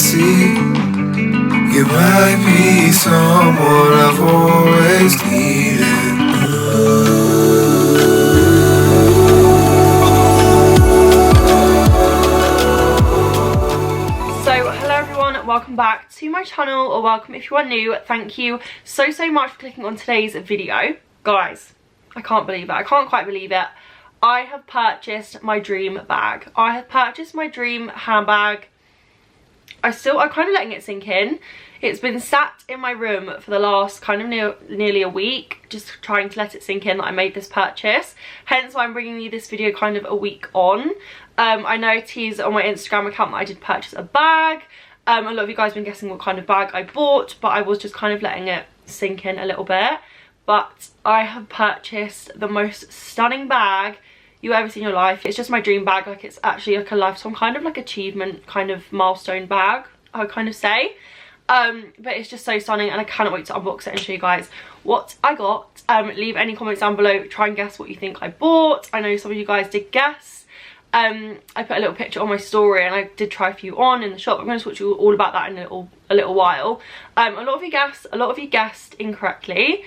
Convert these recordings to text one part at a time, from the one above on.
see. You might be someone I've always needed. So hello everyone, welcome back to my channel, or welcome if you are new. Thank you so much for clicking on today's video. Guys, I can't believe it. I can't quite believe it. I have purchased my dream bag. I have purchased my dream handbag. I'm kind of letting it sink in. It's been sat in my room for the last kind of nearly a week, just trying to let it sink in that I made this purchase. Hence why I'm bringing you this video kind of a week on. I know I teased on my Instagram account that I did purchase a bag. A lot of you guys have been guessing what kind of bag I bought, but I was just kind of letting it sink in a little bit. But I have purchased the most stunning bag you ever seen in your life. It's just my dream bag. Like, it's actually like a lifetime kind of like achievement kind of milestone bag, I would kind of say. But it's just so stunning, and I cannot wait to unbox it and show you guys what I got. Leave any comments down below, try and guess what you think I bought. I know some of you guys did guess. I put a little picture on my story, and I did try a few on in the shop. I'm going to talk to you all about that in a little while. A lot of you guessed incorrectly.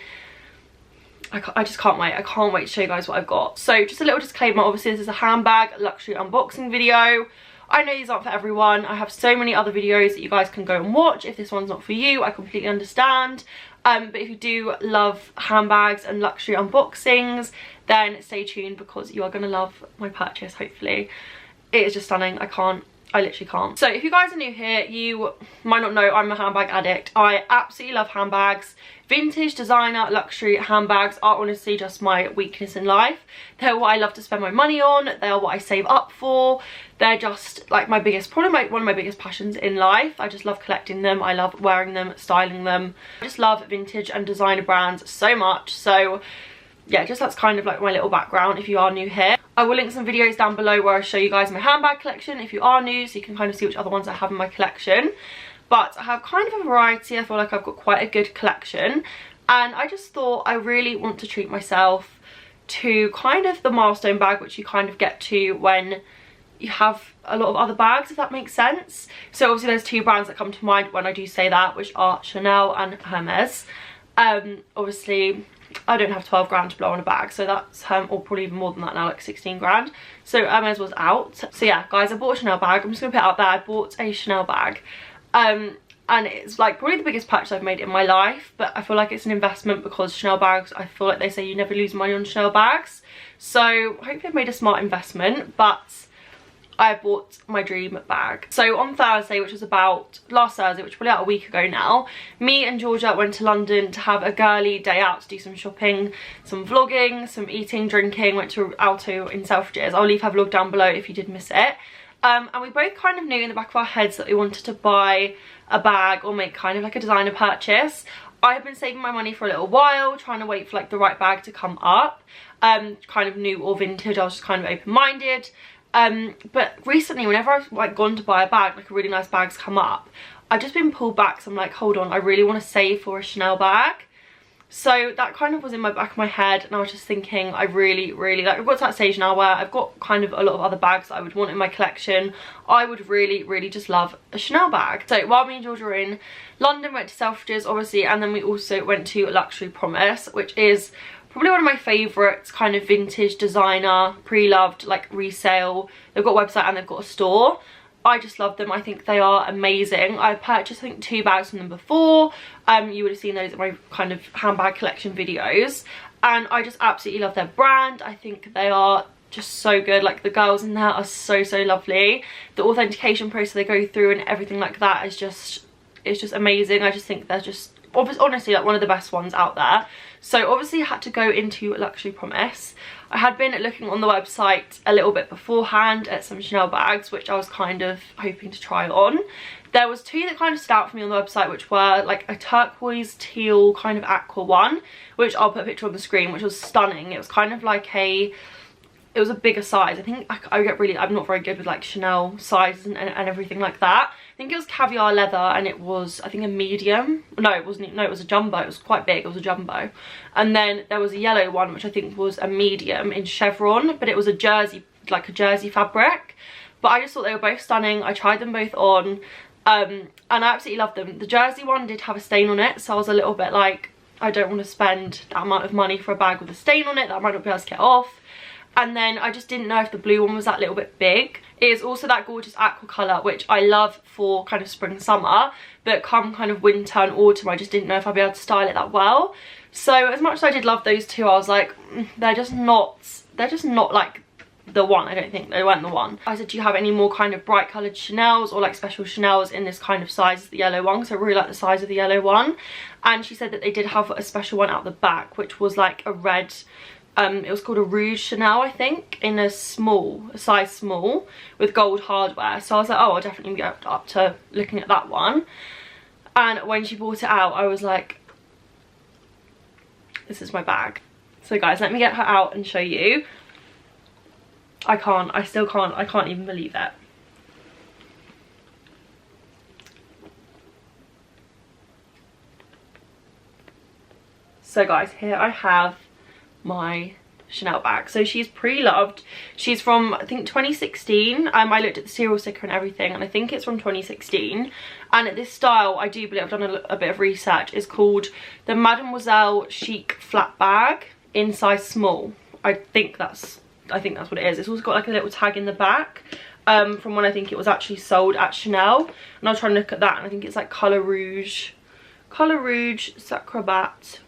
I just can't wait. I can't wait to show you guys what I've got. So just a little disclaimer, obviously this is a handbag luxury unboxing video. I know these aren't for everyone. I have so many other videos that you guys can go and watch. If this one's not for you, I completely understand. But if you do love handbags and luxury unboxings, then stay tuned, because you are going to love my purchase, hopefully. It is just stunning. I literally can't. So if you guys are new here, you might not know I'm a handbag addict. I absolutely love handbags. Vintage, designer, luxury handbags are honestly just my weakness in life. They're what I love to spend my money on. They're what I save up for. They're just like my biggest, probably one of my biggest passions in life. I just love collecting them. I love wearing them, styling them. I just love vintage and designer brands so much. So yeah, just that's kind of like my little background if you are new here. I will link some videos down below where I show you guys my handbag collection if you are new, so you can kind of see which other ones I have in my collection. But I have kind of a variety. I feel like I've got quite a good collection, and I just thought I really want to treat myself to kind of the milestone bag which you kind of get to when you have a lot of other bags, if that makes sense. So obviously there's two brands that come to mind when I do say that, which are Chanel and Hermes. Obviously I don't have 12 grand to blow on a bag, so that's or probably even more than that now, like 16 grand. So Hermes was out. So yeah guys, I bought a Chanel bag. I'm just gonna put it out there. I bought a Chanel bag, and it's like probably the biggest purchase I've made in my life, but I feel like it's an investment, because Chanel bags, I feel like they say you never lose money on Chanel bags. So hopefully I've made a smart investment. But I bought my dream bag. So on Thursday, which was about last Thursday, which was probably about a week ago now, me and Georgia went to London to have a girly day out, to do some shopping, some vlogging, some eating, drinking. Went to Alto in Selfridges. I'll leave her vlog down below if you did miss it. And we both kind of knew in the back of our heads that we wanted to buy a bag or make kind of like a designer purchase. I have been saving my money for a little while, trying to wait for like the right bag to come up. Kind of new or vintage. I was just kind of open-minded. But recently, whenever I've like gone to buy a bag, like a really nice bag's come up, I've just been pulled back. So I'm like, hold on, I really want to save for a Chanel bag. So that kind of was in my back of my head, and I was just thinking I really like, I've got to that stage now where I've got kind of a lot of other bags that I would want in my collection. I would really just love a Chanel bag. So while me and Georgia were in London, went to Selfridges obviously, and then we also went to Luxury Promise, which is probably one of my favourites, kind of vintage designer, pre-loved, like resale. They've got a website and they've got a store. I just love them. I think they are amazing. I've purchased, I think, 2 bags from them before. You would have seen those in my kind of handbag collection videos. And I just absolutely love their brand. I think they are just so good. Like, the girls in there are so lovely. The authentication process they go through and everything like that is just, it's just amazing. I just think they're just honestly like one of the best ones out there. So obviously I had to go into Luxury Promise. I had been looking on the website a little bit beforehand at some Chanel bags, which I was kind of hoping to try on. There was 2 that kind of stood out for me on the website, which were like a turquoise teal kind of aqua one, which I'll put a picture on the screen, which was stunning. It was kind of like it was a bigger size. I think I'm not very good with like Chanel sizes and everything like that. I think it was caviar leather, and it was, I think, a medium. No, it wasn't. No, it was a jumbo. It was quite big. It was a jumbo. And then there was a yellow one, which I think was a medium in chevron, but it was a jersey, like a jersey fabric. But I just thought they were both stunning. I tried them both on. and I absolutely love them. The jersey one did have a stain on it, so I was a little bit like, I don't want to spend that amount of money for a bag with a stain on it that I might not be able to get off. And then I just didn't know if the blue one was that little bit big. It is also that gorgeous aqua colour, which I love for kind of spring summer, but come kind of winter and autumn, I just didn't know if I'd be able to style it that well. So as much as I did love those two, I was like, they're just not like the one. I don't think they weren't the one. I said, do you have any more kind of bright coloured Chanels or like special Chanels in this kind of size as the yellow one? Because I really like the size of the yellow one. And she said that they did have a special one out the back, which was like a red, it was called a Rouge Chanel, I think, in a size small with gold hardware. So I was like, oh, I'll definitely be up to looking at that one. And when she brought it out, I was like, this is my bag. So guys, let me get her out and show you. I can't even believe it. So guys, here I have my Chanel bag. So she's Preloved. She's from, I think, 2016. I looked at the serial sticker and everything, and I think it's from 2016. And this style, I do believe, I've done a bit of research, is called the Mademoiselle Chic Flat Bag in size small. I think that's what it is. It's also got like a little tag in the back from when I think it was actually sold at Chanel. And I was trying to look at that, and I think it's like Colour Rouge Sacrabat.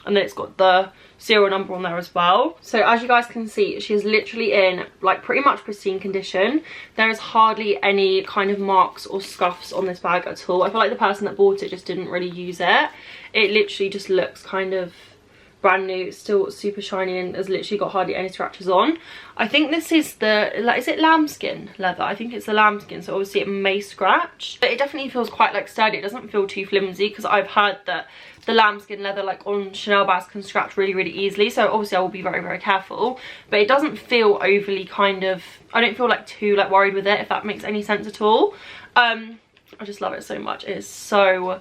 And then it's got the serial number on there as well. So as you guys can see, she is literally in like pretty much pristine condition. There is hardly any kind of marks or scuffs on this bag at all. I feel like the person that bought it just didn't really use it. It literally just looks kind of brand new. It's still super shiny and has literally got hardly any scratches on. I think this is the, like, is it lambskin leather? I think it's the lambskin, so obviously it may scratch, but it definitely feels quite like sturdy. It doesn't feel too flimsy, because I've heard that the lambskin leather like on Chanel bags can scratch really easily, so obviously I will be very careful. But it doesn't feel overly kind of, I don't feel like too like worried with it, if that makes any sense at all. I just love it so much. It is so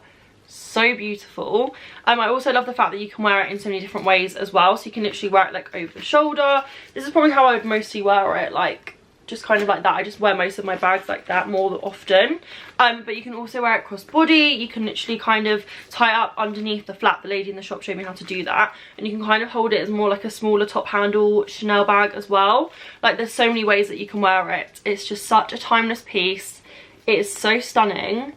beautiful. I also love the fact that you can wear it in so many different ways as well. So you can literally wear it like over the shoulder. This is probably how I would mostly wear it, like just kind of like that. I just wear most of my bags like that more often. But you can also wear it cross body. You can literally kind of tie it up underneath the flap. The lady in the shop showed me how to do that, and you can kind of hold it as more like a smaller top handle Chanel bag as well. Like there's so many ways that you can wear it. It's just such a timeless piece. It is so stunning.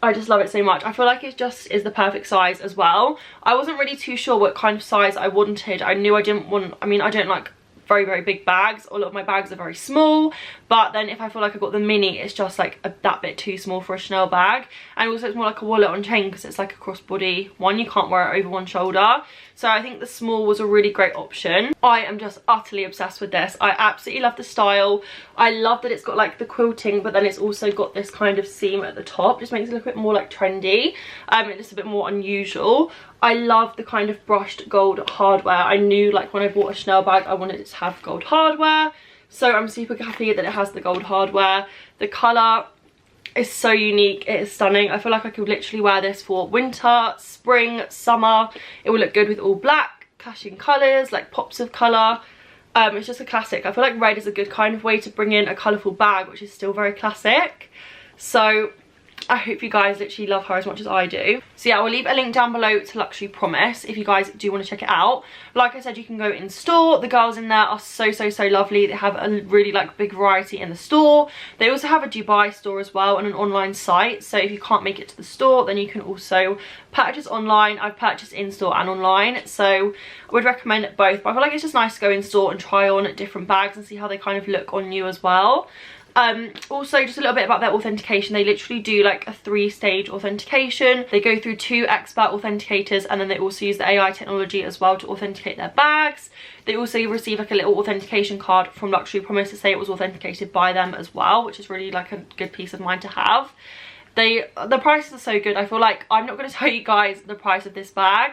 I just love it so much. I feel like it just is the perfect size as well. I wasn't really too sure what kind of size I wanted. I knew I didn't want, I mean, I don't like very big bags. A lot of my bags are very small, but then if I feel like I got the mini, it's just like that bit too small for a Chanel bag. And also it's more like a wallet on chain, because it's like a crossbody one. You can't wear it over one shoulder. So I think the small was a really great option. I am just utterly obsessed with this. I absolutely love the style. I love that it's got like the quilting, but then it's also got this kind of seam at the top. Just makes it look a bit more like trendy. It's a bit more unusual. I love the kind of brushed gold hardware. I knew like when I bought a Chanel bag, I wanted it to have gold hardware. So I'm super happy that it has the gold hardware. The colour is so unique. It is stunning. I feel like I could literally wear this for winter, spring, summer. It will look good with all black, clashing colours, like pops of colour. It's just a classic. I feel like red is a good kind of way to bring in a colourful bag, which is still very classic. So I hope you guys literally love her as much as I do. So yeah, I will leave a link down below to Luxury Promise if you guys do want to check it out. Like I said, you can go in store. The girls in there are so lovely. They have a really like big variety in the store. They also have a Dubai store as well and an online site. So if you can't make it to the store, then you can also purchase online. I've purchased in store and online, so I would recommend both. But I feel like it's just nice to go in store and try on different bags and see how they kind of look on you as well. Also just a little bit about their authentication. They literally do like a 3-stage authentication. They go through 2 expert authenticators, and then they also use the AI technology as well to authenticate their bags. They also receive like a little authentication card from Luxury Promise to say it was authenticated by them as well, which is really like a good peace of mind to have. The prices are so good. I feel like I'm not going to tell you guys the price of this bag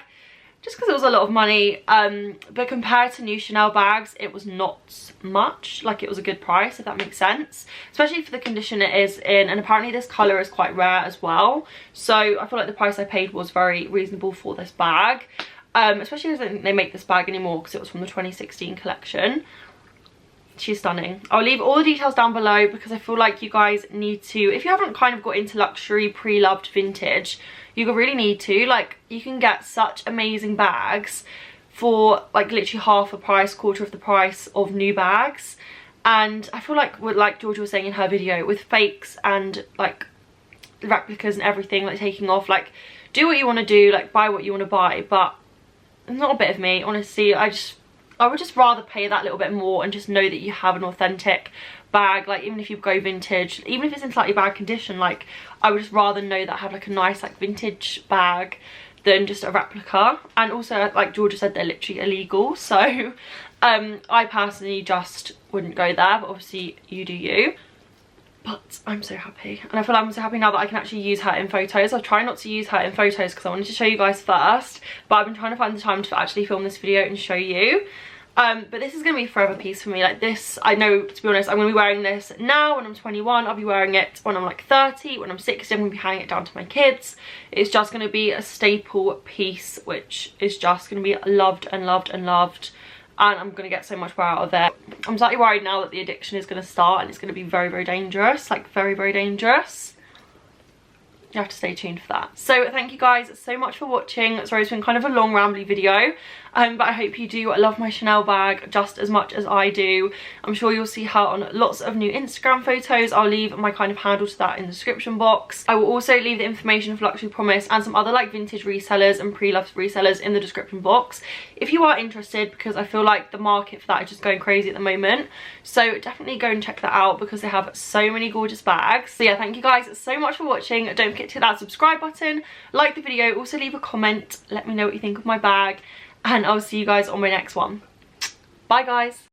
just because it was a lot of money, but compared to new Chanel bags, it was not much. Like, it was a good price, if that makes sense, especially for the condition it is in. And apparently this colour is quite rare as well, so I feel like the price I paid was very reasonable for this bag, especially because I don't think they make this bag anymore, because it was from the 2016 collection. she's stunning. I'll leave all the details down below because I feel like you guys need to, if you haven't kind of got into luxury pre-loved vintage, you really need to. Like, you can get such amazing bags for like literally half the price, quarter of the price of new bags. And I feel like, like Georgia was saying in her video, with fakes and like replicas and everything, like taking off, like do what you want to do, like buy what you want to buy, but it's not a bit of me, honestly. I would just rather pay that little bit more and just know that you have an authentic bag. Like, even if you go vintage, even if it's in slightly bad condition, like I would just rather know that I have like a nice like vintage bag than just a replica. And also, like Georgia said, they're literally illegal, so I personally just wouldn't go there, but obviously you do you. But I'm so happy, and I feel like I'm so happy now that I can actually use her in photos. I've tried not to use her in photos because I wanted to show you guys first, but I've been trying to find the time to actually film this video and show you. But this is going to be a forever piece for me. Like this, I know, to be honest, I'm going to be wearing this now when I'm 21. I'll be wearing it when I'm like 30. When I'm 60, I'm going to be handing it down to my kids. It's just going to be a staple piece, which is just going to be loved and loved and loved. And I'm going to get so much more out of it. I'm slightly worried now that the addiction is going to start and it's going to be very, very dangerous. Like, very, very dangerous. You have to stay tuned for that. So thank you guys so much for watching. Sorry, it's been kind of a long rambly video, but I hope you do love my Chanel bag just as much as I do. I'm sure you'll see her on lots of new Instagram photos. I'll leave my kind of handle to that in the description box. I will also leave the information for Luxury Promise and some other like vintage resellers and pre-loved resellers in the description box if you are interested, because I feel like the market for that is just going crazy at the moment. So definitely go and check that out because they have so many gorgeous bags. So yeah, thank you guys so much for watching. Don't forget to hit that subscribe button, like the video, also leave a comment, let me know what you think of my bag, and I'll see you guys on my next one. Bye guys.